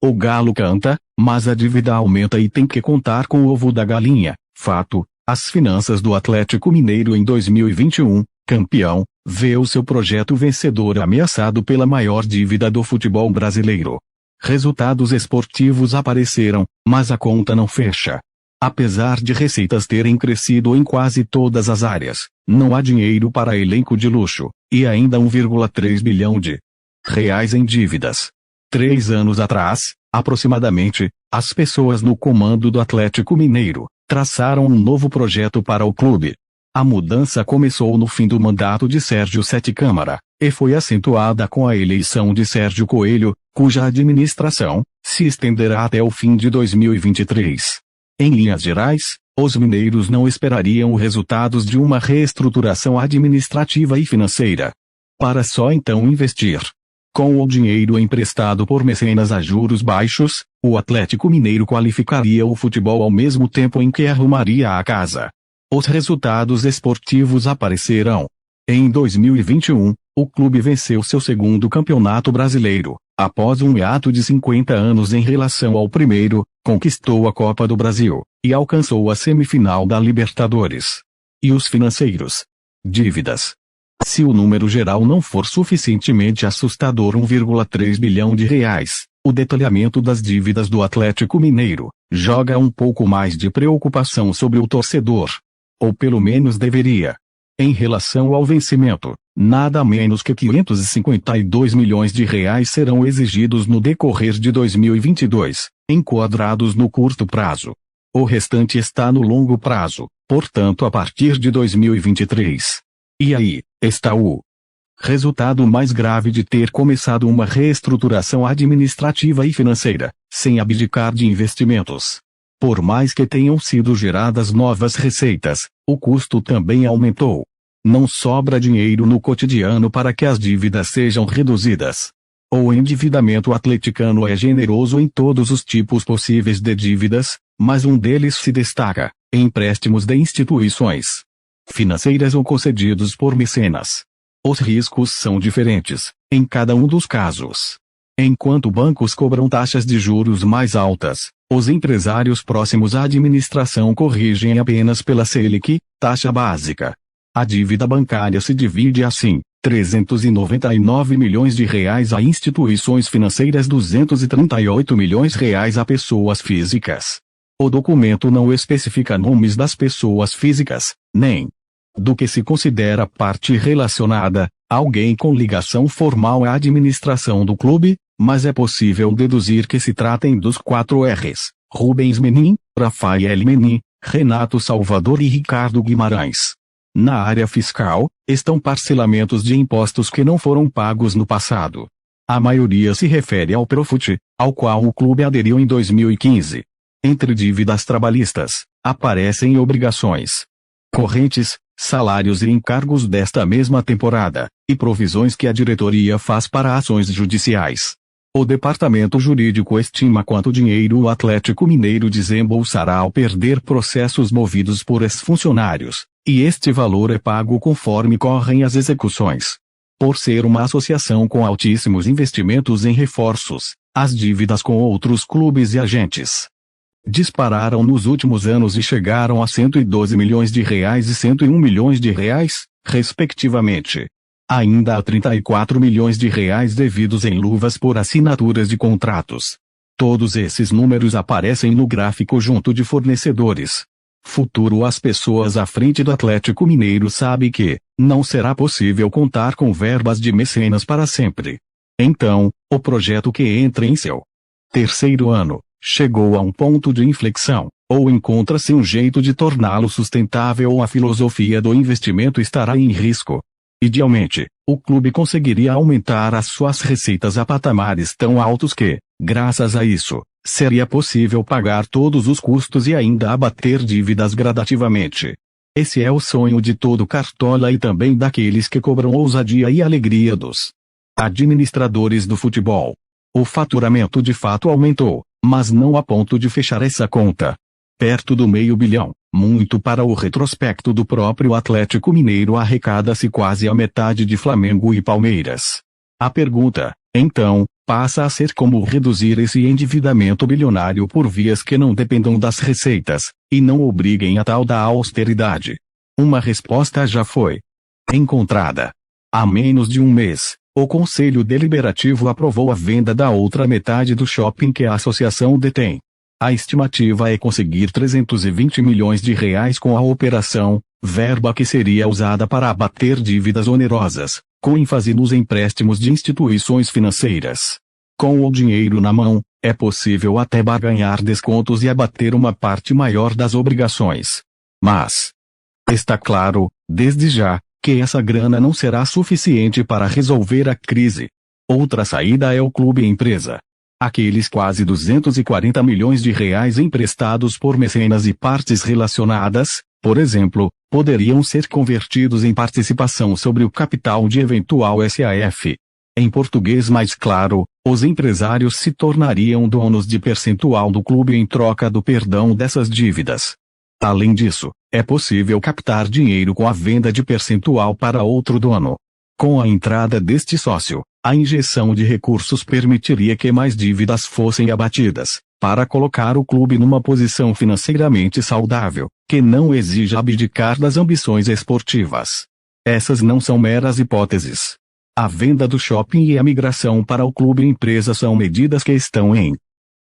O galo canta, mas a dívida aumenta e tem que contar com o ovo da galinha. Fato, as finanças do Atlético Mineiro em 2021, campeão, vê o seu projeto vencedor ameaçado pela maior dívida do futebol brasileiro. Resultados esportivos apareceram, mas a conta não fecha. Apesar de receitas terem crescido em quase todas as áreas, não há dinheiro para elenco de luxo, e ainda 1,3 bilhão de reais em dívidas. 3 anos atrás, aproximadamente, as pessoas no comando do Atlético Mineiro traçaram um novo projeto para o clube. A mudança começou no fim do mandato de Sérgio Sete Câmara, e foi acentuada com a eleição de Sérgio Coelho, cuja administração se estenderá até o fim de 2023. Em linhas gerais, os mineiros não esperariam os resultados de uma reestruturação administrativa e financeira, para só então investir. Com o dinheiro emprestado por mecenas a juros baixos, o Atlético Mineiro qualificaria o futebol ao mesmo tempo em que arrumaria a casa. Os resultados esportivos aparecerão. Em 2021, o clube venceu seu segundo campeonato brasileiro. Após um hiato de 50 anos em relação ao primeiro, conquistou a Copa do Brasil, e alcançou a semifinal da Libertadores. E os financeiros? Dívidas. Se o número geral não for suficientemente assustador, 1,3 bilhão de reais, o detalhamento das dívidas do Atlético Mineiro joga um pouco mais de preocupação sobre o torcedor. Ou pelo menos deveria. Em relação ao vencimento, nada menos que 552 milhões de reais serão exigidos no decorrer de 2022, enquadrados no curto prazo. O restante está no longo prazo, portanto a partir de 2023. E aí, está o resultado mais grave de ter começado uma reestruturação administrativa e financeira, sem abdicar de investimentos. Por mais que tenham sido geradas novas receitas, o custo também aumentou. Não sobra dinheiro no cotidiano para que as dívidas sejam reduzidas. O endividamento atleticano é generoso em todos os tipos possíveis de dívidas, mas um deles se destaca: empréstimos de instituições financeiras ou concedidos por mecenas. Os riscos são diferentes, em cada um dos casos. Enquanto bancos cobram taxas de juros mais altas, os empresários próximos à administração corrigem apenas pela Selic, taxa básica. A dívida bancária se divide assim: 399 milhões de reais a instituições financeiras, 238 milhões de reais a pessoas físicas. O documento não especifica nomes das pessoas físicas, nem do que se considera parte relacionada, alguém com ligação formal à administração do clube, mas é possível deduzir que se tratem dos 4 R's: Rubens Menin, Rafael Menin, Renato Salvador e Ricardo Guimarães. Na área fiscal, estão parcelamentos de impostos que não foram pagos no passado. A maioria se refere ao Profut, ao qual o clube aderiu em 2015. Entre dívidas trabalhistas, aparecem obrigações correntes, salários e encargos desta mesma temporada, e provisões que a diretoria faz para ações judiciais. O departamento jurídico estima quanto dinheiro o Atlético Mineiro desembolsará ao perder processos movidos por ex-funcionários, e este valor é pago conforme correm as execuções. Por ser uma associação com altíssimos investimentos em reforços, as dívidas com outros clubes e agentes dispararam nos últimos anos e chegaram a 112 milhões de reais e 101 milhões de reais, respectivamente. Ainda há 34 milhões de reais devidos em luvas por assinaturas de contratos. Todos esses números aparecem no gráfico junto de fornecedores. Futuro: as pessoas à frente do Atlético Mineiro sabem que não será possível contar com verbas de mecenas para sempre. Então, o projeto, que entra em seu terceiro ano, chegou a um ponto de inflexão, ou encontra-se um jeito de torná-lo sustentável, ou a filosofia do investimento estará em risco. Idealmente, o clube conseguiria aumentar as suas receitas a patamares tão altos que, graças a isso, seria possível pagar todos os custos e ainda abater dívidas gradativamente. Esse é o sonho de todo cartola e também daqueles que cobram ousadia e alegria dos administradores do futebol. O faturamento de fato aumentou, mas não a ponto de fechar essa conta. Perto do meio bilhão, muito para o retrospecto do próprio Atlético Mineiro, arrecada-se quase a metade de Flamengo e Palmeiras. A pergunta, então, passa a ser como reduzir esse endividamento bilionário por vias que não dependam das receitas, e não obriguem a tal da austeridade. Uma resposta já foi encontrada. Há menos de um mês, o Conselho Deliberativo aprovou a venda da outra metade do shopping que a associação detém. A estimativa é conseguir 320 milhões de reais com a operação, verba que seria usada para abater dívidas onerosas, com ênfase nos empréstimos de instituições financeiras. Com o dinheiro na mão, é possível até barganhar descontos e abater uma parte maior das obrigações. Mas está claro, desde já, que essa grana não será suficiente para resolver a crise. Outra saída é o clube empresa. Aqueles quase 240 milhões de reais emprestados por mecenas e partes relacionadas, por exemplo, poderiam ser convertidos em participação sobre o capital de eventual SAF. Em português mais claro, os empresários se tornariam donos de percentual do clube em troca do perdão dessas dívidas. Além disso, é possível captar dinheiro com a venda de percentual para outro dono. Com a entrada deste sócio, a injeção de recursos permitiria que mais dívidas fossem abatidas, para colocar o clube numa posição financeiramente saudável, que não exija abdicar das ambições esportivas. Essas não são meras hipóteses. A venda do shopping e a migração para o clube empresa são medidas que estão em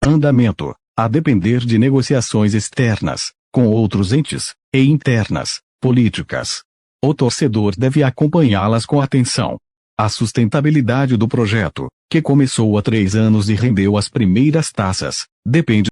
andamento, a depender de negociações externas, com outros entes, e internas, políticas. O torcedor deve acompanhá-las com atenção. A sustentabilidade do projeto, que começou há 3 anos e rendeu as primeiras taças, depende